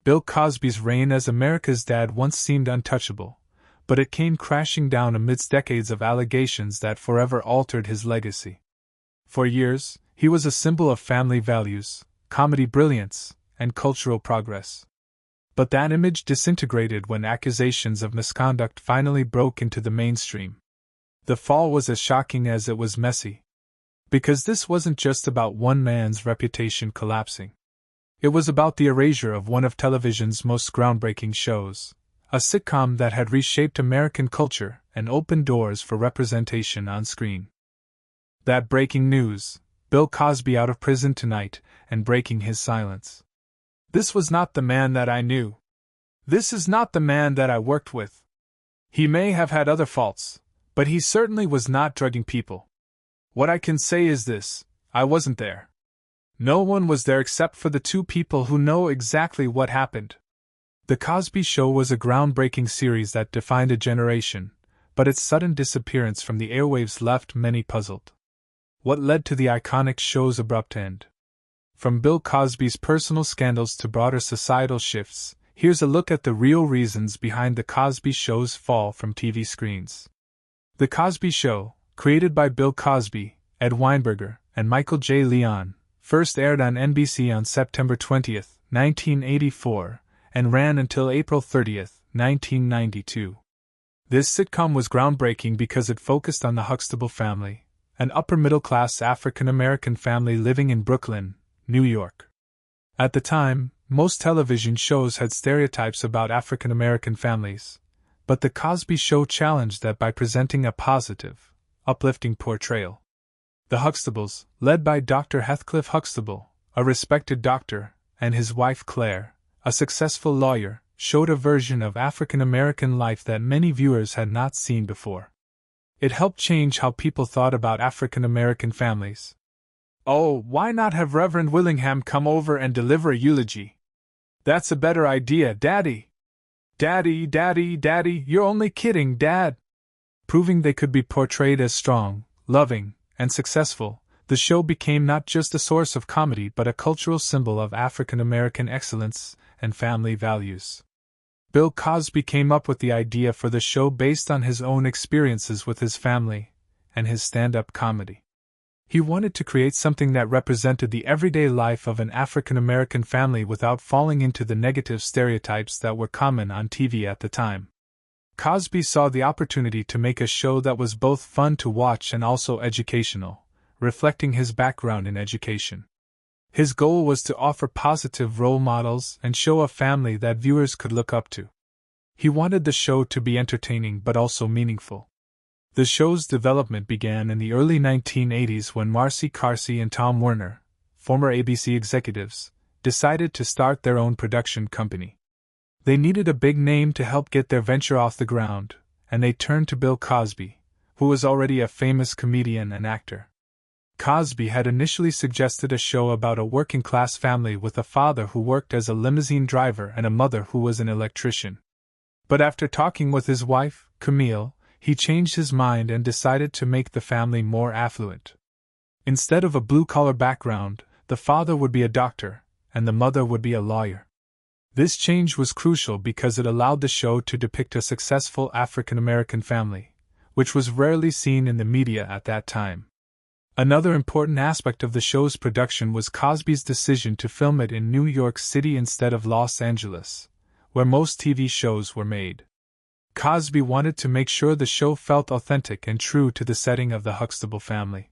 Bill Cosby's reign as America's dad once seemed untouchable, but it came crashing down amidst decades of allegations that forever altered his legacy. For years, he was a symbol of family values, comedy brilliance, and cultural progress. But that image disintegrated when accusations of misconduct finally broke into the mainstream. The fall was as shocking as it was messy. Because this wasn't just about one man's reputation collapsing. It was about the erasure of one of television's most groundbreaking shows, a sitcom that had reshaped American culture and opened doors for representation on screen. That breaking news, Bill Cosby out of prison tonight and breaking his silence. This was not the man that I knew. This is not the man that I worked with. He may have had other faults, but he certainly was not drugging people. What I can say is this: I wasn't there. No one was there except for the two people who know exactly what happened. The Cosby Show was a groundbreaking series that defined a generation, but its sudden disappearance from the airwaves left many puzzled. What led to the iconic show's abrupt end? From Bill Cosby's personal scandals to broader societal shifts, here's a look at the real reasons behind the Cosby Show's fall from TV screens. The Cosby Show, created by Bill Cosby, Ed Weinberger, and Michael J. Leon, first aired on NBC on September 20, 1984, and ran until April 30, 1992. This sitcom was groundbreaking because it focused on the Huxtable family, an upper-middle-class African-American family living in Brooklyn, New York. At the time, most television shows had stereotypes about African-American families, but The Cosby Show challenged that by presenting a positive, uplifting portrayal. The Huxtables, led by Dr. Heathcliff Huxtable, a respected doctor, and his wife Claire, a successful lawyer, showed a version of African-American life that many viewers had not seen before. It helped change how people thought about African-American families. Oh, why not have Reverend Willingham come over and deliver a eulogy? That's a better idea, Daddy. Daddy, Daddy, Daddy, you're only kidding, Dad. Proving they could be portrayed as strong, loving, and successful, the show became not just a source of comedy but a cultural symbol of African-American excellence and family values. Bill Cosby came up with the idea for the show based on his own experiences with his family and his stand-up comedy. He wanted to create something that represented the everyday life of an African-American family without falling into the negative stereotypes that were common on TV at the time. Cosby saw the opportunity to make a show that was both fun to watch and also educational, reflecting his background in education. His goal was to offer positive role models and show a family that viewers could look up to. He wanted the show to be entertaining but also meaningful. The show's development began in the early 1980s when Marcy Carsey and Tom Werner, former ABC executives, decided to start their own production company. They needed a big name to help get their venture off the ground, and they turned to Bill Cosby, who was already a famous comedian and actor. Cosby had initially suggested a show about a working-class family with a father who worked as a limousine driver and a mother who was an electrician. But after talking with his wife, Camille, he changed his mind and decided to make the family more affluent. Instead of a blue-collar background, the father would be a doctor, and the mother would be a lawyer. This change was crucial because it allowed the show to depict a successful African-American family, which was rarely seen in the media at that time. Another important aspect of the show's production was Cosby's decision to film it in New York City instead of Los Angeles, where most TV shows were made. Cosby wanted to make sure the show felt authentic and true to the setting of the Huxtable family.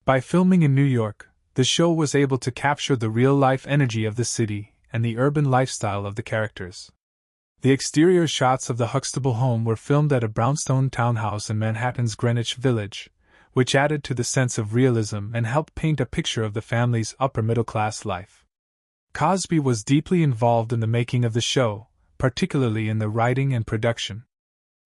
By filming in New York, the show was able to capture the real-life energy of the city and the urban lifestyle of the characters. The exterior shots of the Huxtable home were filmed at a brownstone townhouse in Manhattan's Greenwich Village, which added to the sense of realism and helped paint a picture of the family's upper-middle-class life. Cosby was deeply involved in the making of the show, particularly in the writing and production.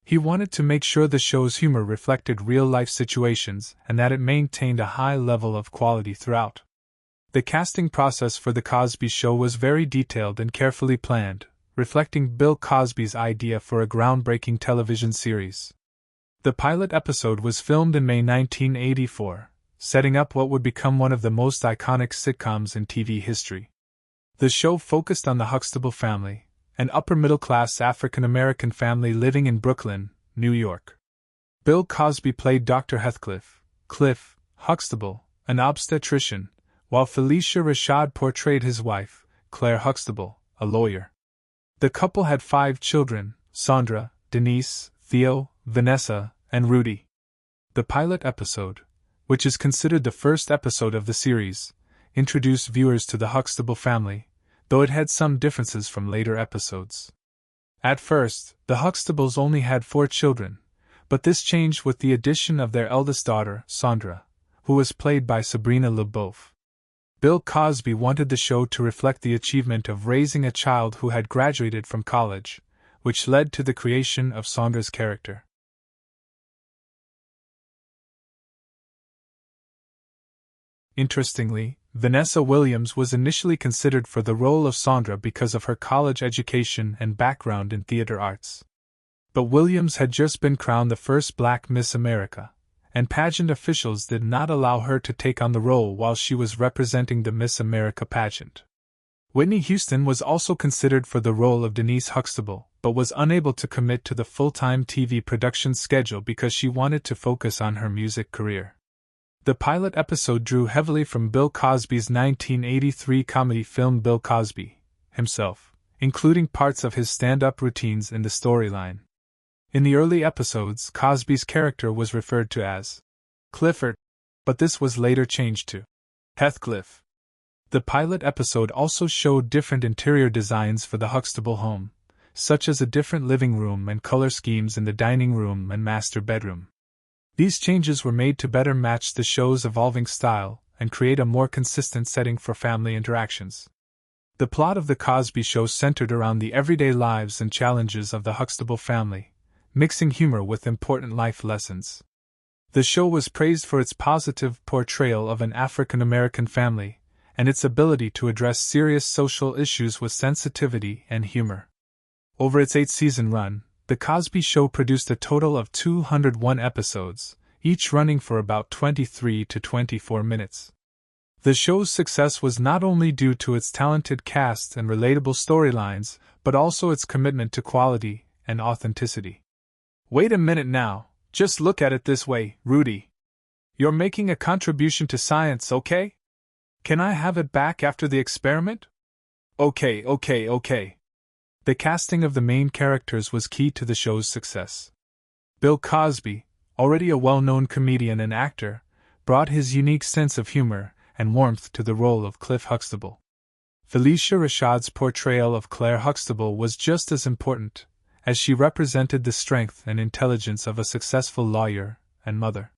He wanted to make sure the show's humor reflected real-life situations and that it maintained a high level of quality throughout. The casting process for The Cosby Show was very detailed and carefully planned, reflecting Bill Cosby's idea for a groundbreaking television series. The pilot episode was filmed in May 1984, setting up what would become one of the most iconic sitcoms in TV history. The show focused on the Huxtable family, an upper-middle-class African-American family living in Brooklyn, New York. Bill Cosby played Dr. Heathcliff, Cliff, Huxtable, an obstetrician, while Felicia Rashad portrayed his wife, Claire Huxtable, a lawyer. The couple had 5 children: Sandra, Denise, Theo, Vanessa, and Rudy. The pilot episode, which is considered the first episode of the series, introduced viewers to the Huxtable family, though it had some differences from later episodes. At first, the Huxtables only had 4 children, but this changed with the addition of their eldest daughter, Sandra, who was played by Sabrina LeBeouf. Bill Cosby wanted the show to reflect the achievement of raising a child who had graduated from college, which led to the creation of Sandra's character. Interestingly, Vanessa Williams was initially considered for the role of Sandra because of her college education and background in theater arts. But Williams had just been crowned the first Black Miss America, and pageant officials did not allow her to take on the role while she was representing the Miss America pageant. Whitney Houston was also considered for the role of Denise Huxtable, but was unable to commit to the full-time TV production schedule because she wanted to focus on her music career. The pilot episode drew heavily from Bill Cosby's 1983 comedy film Bill Cosby himself, including parts of his stand-up routines in the storyline. In the early episodes, Cosby's character was referred to as Clifford, but this was later changed to Heathcliff. The pilot episode also showed different interior designs for the Huxtable home, such as a different living room and color schemes in the dining room and master bedroom. These changes were made to better match the show's evolving style and create a more consistent setting for family interactions. The plot of The Cosby Show centered around the everyday lives and challenges of the Huxtable family, mixing humor with important life lessons. The show was praised for its positive portrayal of an African American family and its ability to address serious social issues with sensitivity and humor. Over its 8-season run, The Cosby Show produced a total of 201 episodes, each running for about 23 to 24 minutes. The show's success was not only due to its talented cast and relatable storylines, but also its commitment to quality and authenticity. Wait a minute now, just look at it this way, Rudy. You're making a contribution to science, okay? Can I have it back after the experiment? Okay. The casting of the main characters was key to the show's success. Bill Cosby, already a well-known comedian and actor, brought his unique sense of humor and warmth to the role of Cliff Huxtable. Felicia Rashad's portrayal of Claire Huxtable was just as important, as she represented the strength and intelligence of a successful lawyer and mother.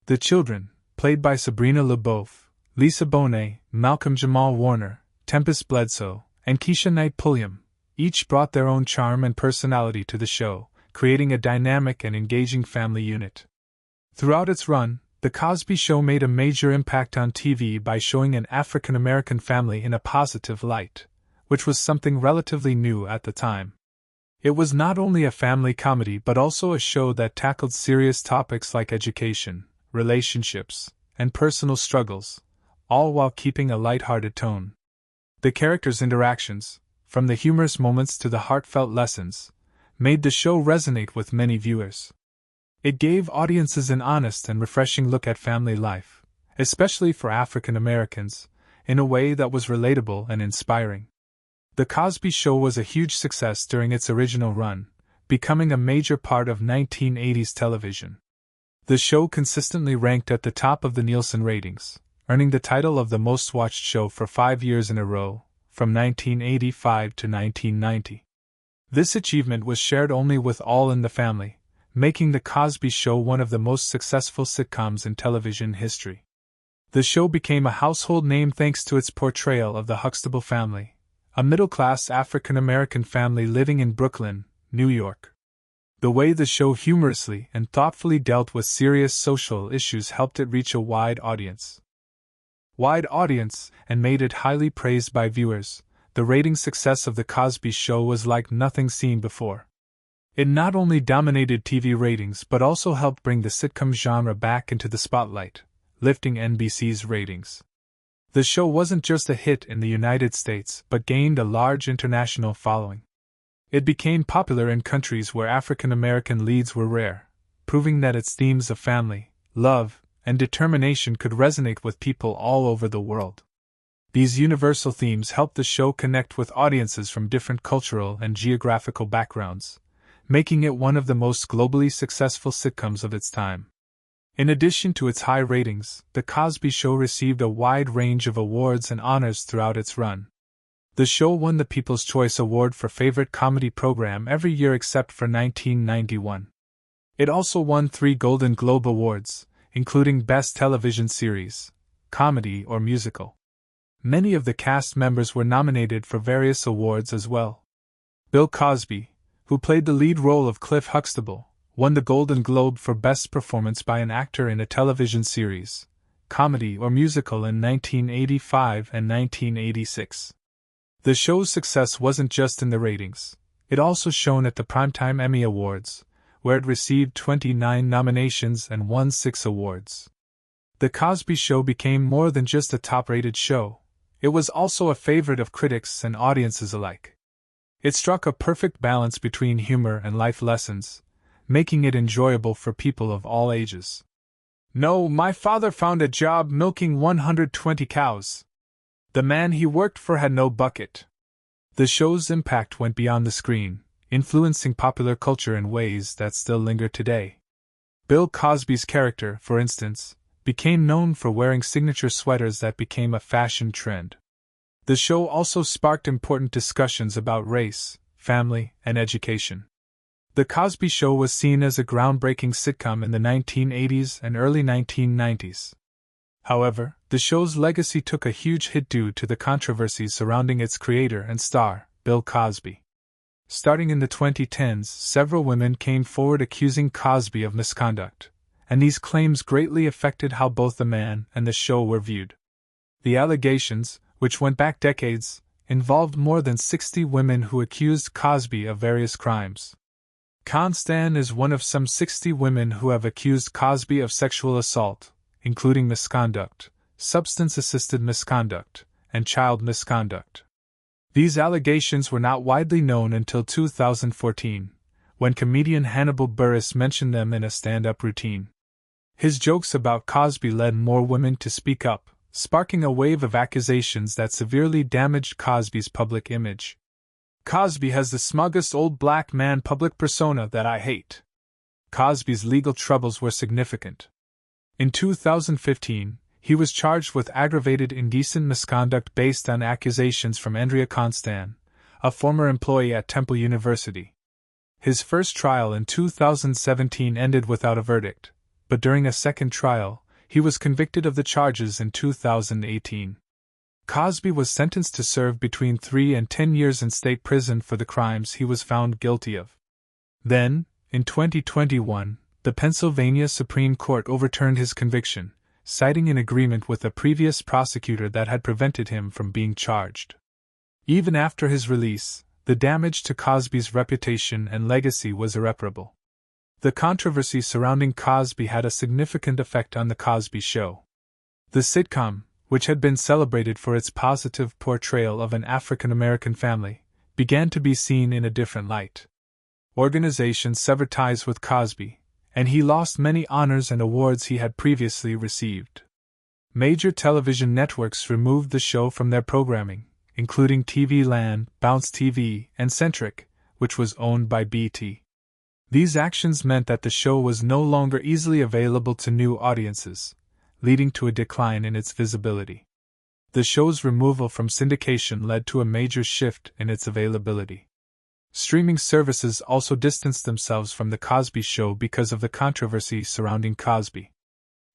The children, played by Sabrina LeBeouf, Lisa Bonet, Malcolm Jamal Warner, Tempest Bledsoe, and Keisha Knight Pulliam, each brought their own charm and personality to the show, creating a dynamic and engaging family unit. Throughout its run, The Cosby Show made a major impact on TV by showing an African American family in a positive light, which was something relatively new at the time. It was not only a family comedy but also a show that tackled serious topics like education, relationships, and personal struggles, all while keeping a lighthearted tone. The characters' interactions, from the humorous moments to the heartfelt lessons, made the show resonate with many viewers. It gave audiences an honest and refreshing look at family life, especially for African Americans, in a way that was relatable and inspiring. The Cosby Show was a huge success during its original run, becoming a major part of 1980s television. The show consistently ranked at the top of the Nielsen ratings, earning the title of the most-watched show for 5 years in a row, from 1985 to 1990. This achievement was shared only with All in the Family, making The Cosby Show one of the most successful sitcoms in television history. The show became a household name thanks to its portrayal of the Huxtable family, a middle-class African-American family living in Brooklyn, New York. The way the show humorously and thoughtfully dealt with serious social issues helped it reach a wide audience, and made it highly praised by viewers. The rating success of The Cosby Show was like nothing seen before. It not only dominated TV ratings but also helped bring the sitcom genre back into the spotlight, lifting NBC's ratings. The show wasn't just a hit in the United States but gained a large international following. It became popular in countries where African American leads were rare, proving that its themes of family, love, and determination could resonate with people all over the world. These universal themes helped the show connect with audiences from different cultural and geographical backgrounds, making it one of the most globally successful sitcoms of its time. In addition to its high ratings, The Cosby Show received a wide range of awards and honors throughout its run. The show won the People's Choice Award for Favorite Comedy Program every year except for 1991. It also won 3 Golden Globe Awards, including Best Television Series, Comedy or Musical. Many of the cast members were nominated for various awards as well. Bill Cosby, who played the lead role of Cliff Huxtable, won the Golden Globe for Best Performance by an Actor in a Television Series, Comedy or Musical in 1985 and 1986. The show's success wasn't just in the ratings, it also shone at the Primetime Emmy Awards, where it received 29 nominations and won 6 awards. The Cosby Show became more than just a top-rated show, it was also a favorite of critics and audiences alike. It struck a perfect balance between humor and life lessons, making it enjoyable for people of all ages. No, my father found a job milking 120 cows. The man he worked for had no bucket. The show's impact went beyond the screen, influencing popular culture in ways that still linger today. Bill Cosby's character, for instance, became known for wearing signature sweaters that became a fashion trend. The show also sparked important discussions about race, family, and education. The Cosby Show was seen as a groundbreaking sitcom in the 1980s and early 1990s. However, the show's legacy took a huge hit due to the controversies surrounding its creator and star, Bill Cosby. Starting in the 2010s, several women came forward accusing Cosby of misconduct, and these claims greatly affected how both the man and the show were viewed. The allegations, which went back decades, involved more than 60 women who accused Cosby of various crimes. Constan is one of some 60 women who have accused Cosby of sexual assault, including misconduct, substance-assisted misconduct, and child misconduct. These allegations were not widely known until 2014, when comedian Hannibal Buress mentioned them in a stand-up routine. His jokes about Cosby led more women to speak up, sparking a wave of accusations that severely damaged Cosby's public image. Cosby has the smuggest old black man public persona that I hate. Cosby's legal troubles were significant. In 2015, he was charged with aggravated indecent misconduct based on accusations from Andrea Constan, a former employee at Temple University. His first trial in 2017 ended without a verdict, but during a second trial, he was convicted of the charges in 2018. Cosby was sentenced to serve between 3 and 10 years in state prison for the crimes he was found guilty of. Then, in 2021, the Pennsylvania Supreme Court overturned his conviction, citing an agreement with a previous prosecutor that had prevented him from being charged. Even after his release, the damage to Cosby's reputation and legacy was irreparable. The controversy surrounding Cosby had a significant effect on The Cosby Show. The sitcom, which had been celebrated for its positive portrayal of an African American family, began to be seen in a different light. Organizations severed ties with Cosby, and he lost many honors and awards he had previously received. Major television networks removed the show from their programming, including TV Land, Bounce TV, and Centric, which was owned by BT. These actions meant that the show was no longer easily available to new audiences, leading to a decline in its visibility. The show's removal from syndication led to a major shift in its availability. Streaming services also distanced themselves from The Cosby Show because of the controversy surrounding Cosby.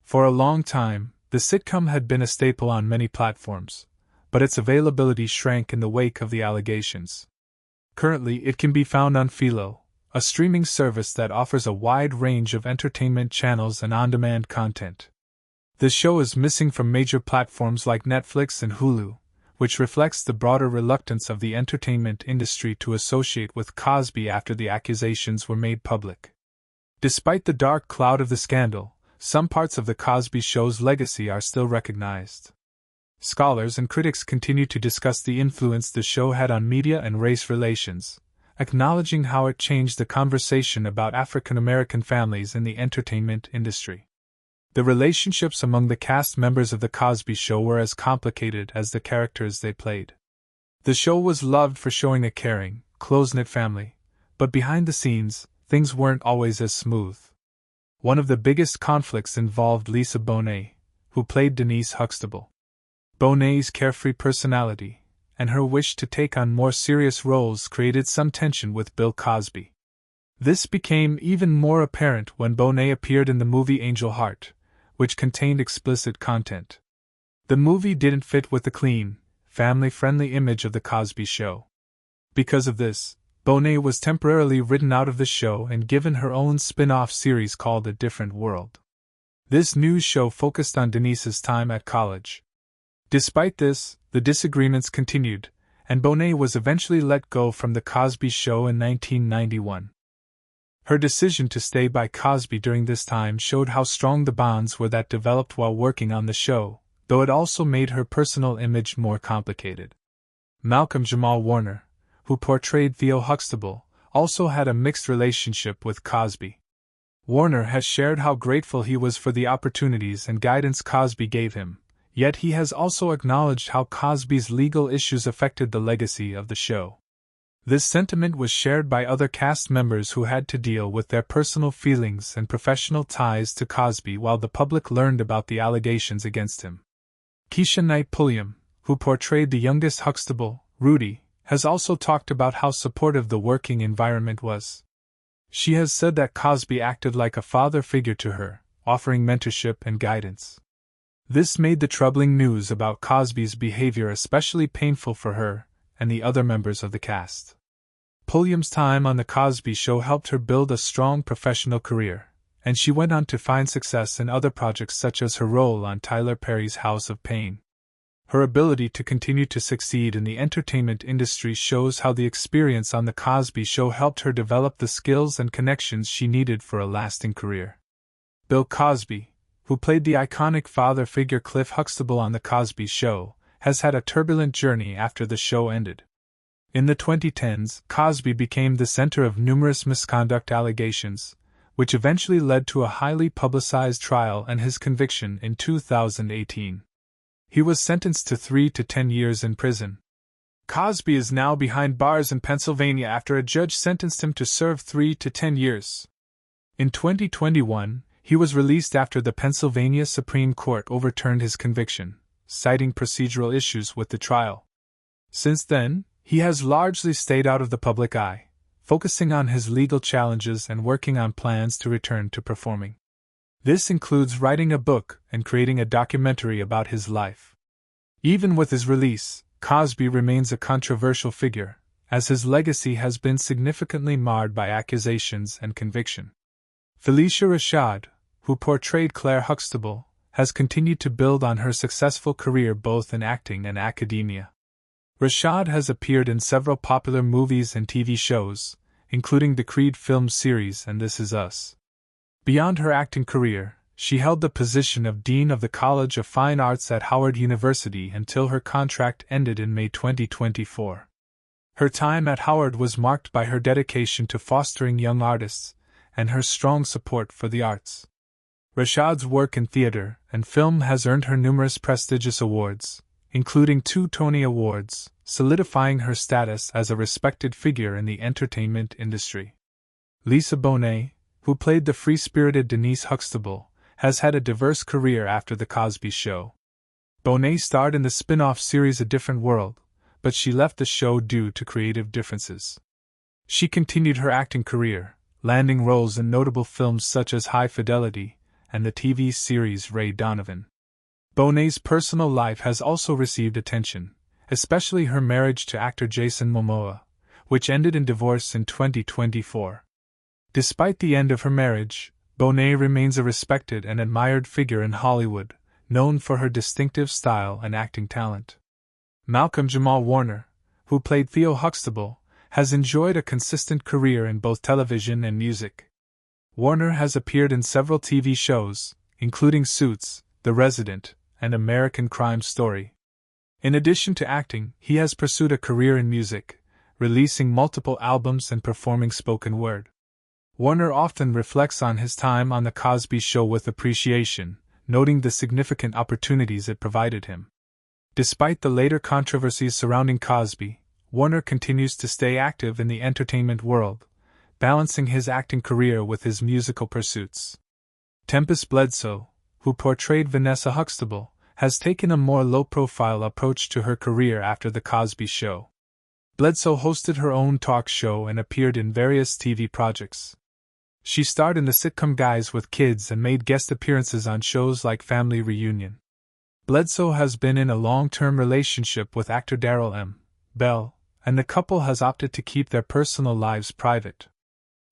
For a long time, the sitcom had been a staple on many platforms, but its availability shrank in the wake of the allegations. Currently, it can be found on Philo, a streaming service that offers a wide range of entertainment channels and on-demand content. The show is missing from major platforms like Netflix and Hulu, which reflects the broader reluctance of the entertainment industry to associate with Cosby after the accusations were made public. Despite the dark cloud of the scandal, some parts of The Cosby Show's legacy are still recognized. Scholars and critics continue to discuss the influence the show had on media and race relations, acknowledging how it changed the conversation about African American families in the entertainment industry. The relationships among the cast members of The Cosby Show were as complicated as the characters they played. The show was loved for showing a caring, close-knit family, but behind the scenes, things weren't always as smooth. One of the biggest conflicts involved Lisa Bonet, who played Denise Huxtable. Bonet's carefree personality and her wish to take on more serious roles created some tension with Bill Cosby. This became even more apparent when Bonet appeared in the movie Angel Heart, which contained explicit content. The movie didn't fit with the clean, family-friendly image of The Cosby Show. Because of this, Bonet was temporarily written out of the show and given her own spin-off series called A Different World. This new show focused on Denise's time at college. Despite this, the disagreements continued, and Bonet was eventually let go from The Cosby Show in 1991. Her decision to stay by Cosby during this time showed how strong the bonds were that developed while working on the show, though it also made her personal image more complicated. Malcolm Jamal Warner, who portrayed Theo Huxtable, also had a mixed relationship with Cosby. Warner has shared how grateful he was for the opportunities and guidance Cosby gave him, yet he has also acknowledged how Cosby's legal issues affected the legacy of the show. This sentiment was shared by other cast members who had to deal with their personal feelings and professional ties to Cosby while the public learned about the allegations against him. Keisha Knight Pulliam, who portrayed the youngest Huxtable, Rudy, has also talked about how supportive the working environment was. She has said that Cosby acted like a father figure to her, offering mentorship and guidance. This made the troubling news about Cosby's behavior especially painful for her and the other members of the cast. Pulliam's time on The Cosby Show helped her build a strong professional career, and she went on to find success in other projects such as her role on Tyler Perry's House of Pain. Her ability to continue to succeed in the entertainment industry shows how the experience on The Cosby Show helped her develop the skills and connections she needed for a lasting career. Bill Cosby, who played the iconic father figure Cliff Huxtable on The Cosby Show, has had a turbulent journey after the show ended. In the 2010s, Cosby became the center of numerous misconduct allegations, which eventually led to a highly publicized trial and his conviction in 2018. He was sentenced to 3 to 10 years in prison. Cosby is now behind bars in Pennsylvania after a judge sentenced him to serve 3 to 10 years. In 2021, he was released after the Pennsylvania Supreme Court overturned his conviction, citing procedural issues with the trial. Since then, he has largely stayed out of the public eye, focusing on his legal challenges and working on plans to return to performing. This includes writing a book and creating a documentary about his life. Even with his release, Cosby remains a controversial figure, as his legacy has been significantly marred by accusations and conviction. Felicia Rashad, who portrayed Claire Huxtable, has continued to build on her successful career both in acting and academia. Rashad has appeared in several popular movies and TV shows, including the Creed film series and This Is Us. Beyond her acting career, she held the position of Dean of the College of Fine Arts at Howard University until her contract ended in May 2024. Her time at Howard was marked by her dedication to fostering young artists and her strong support for the arts. Rashad's work in theater and film has earned her numerous prestigious awards, including 2 Tony Awards, solidifying her status as a respected figure in the entertainment industry. Lisa Bonet, who played the free-spirited Denise Huxtable, has had a diverse career after The Cosby Show. Bonet starred in the spin-off series A Different World, but she left the show due to creative differences. She continued her acting career, landing roles in notable films such as High Fidelity and the TV series Ray Donovan. Bonet's personal life has also received attention, especially her marriage to actor Jason Momoa, which ended in divorce in 2024. Despite the end of her marriage, Bonet remains a respected and admired figure in Hollywood, known for her distinctive style and acting talent. Malcolm Jamal Warner, who played Theo Huxtable, has enjoyed a consistent career in both television and music. Warner has appeared in several TV shows, including Suits, The Resident, and American Crime Story. In addition to acting, he has pursued a career in music, releasing multiple albums and performing spoken word. Warner often reflects on his time on The Cosby Show with appreciation, noting the significant opportunities it provided him. Despite the later controversies surrounding Cosby, Warner continues to stay active in the entertainment world, balancing his acting career with his musical pursuits. Tempest Bledsoe, who portrayed Vanessa Huxtable, has taken a more low-profile approach to her career after The Cosby Show. Bledsoe hosted her own talk show and appeared in various TV projects. She starred in the sitcom Guys with Kids and made guest appearances on shows like Family Reunion. Bledsoe has been in a long-term relationship with actor Darrell M. Bell, and the couple has opted to keep their personal lives private.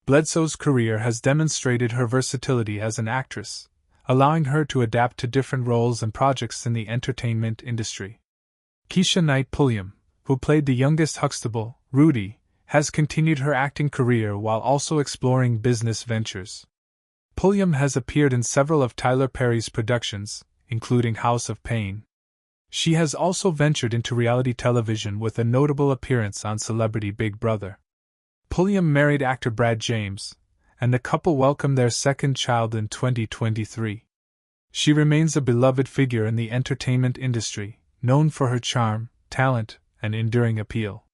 Bledsoe's career has demonstrated her versatility as an actress, allowing her to adapt to different roles and projects in the entertainment industry. Keisha Knight Pulliam, who played the youngest Huxtable, Rudy, has continued her acting career while also exploring business ventures. Pulliam has appeared in several of Tyler Perry's productions, including House of Pain. She has also ventured into reality television with a notable appearance on Celebrity Big Brother. Pulliam married actor Brad James, and the couple welcomed their second child in 2023. She remains a beloved figure in the entertainment industry, known for her charm, talent, and enduring appeal.